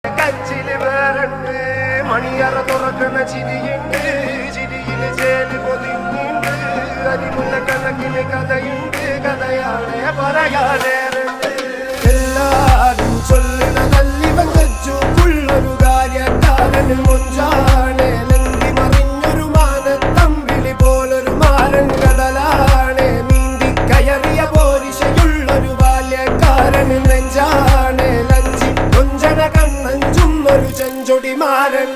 കച്ചില് വേറുണ്ട് മണിയറ തുറക്കണ ചിരിയുണ്ട് ചിരിയില് ചേല് പൊതിഞ്ഞുണ്ട് അരിമുല്ല കണക്കിന് കഥയുണ്ട് കഥയാണ് പറയാനേറുണ്ട് എല്ലാരും ചൊല്ലണ നല്ലിവൻ കച്ചുള്ളൊരു കാര്യക്കാരന് മൊഞ്ചാണ് ലങ്കി മറിഞ്ഞൊരു മാനത്തമ്പിളി പോലൊരു മാരൻ കടലാണ് നീന്തി കയറിയ പോരിശയുള്ളൊരു ബാല്യക്കാരന് നെഞ്ചാണ് ലഞ്ചി കൊഞ്ചന കണ്ണഞ്ചും ഒരു ചെഞ്ചൊടി മാരൻ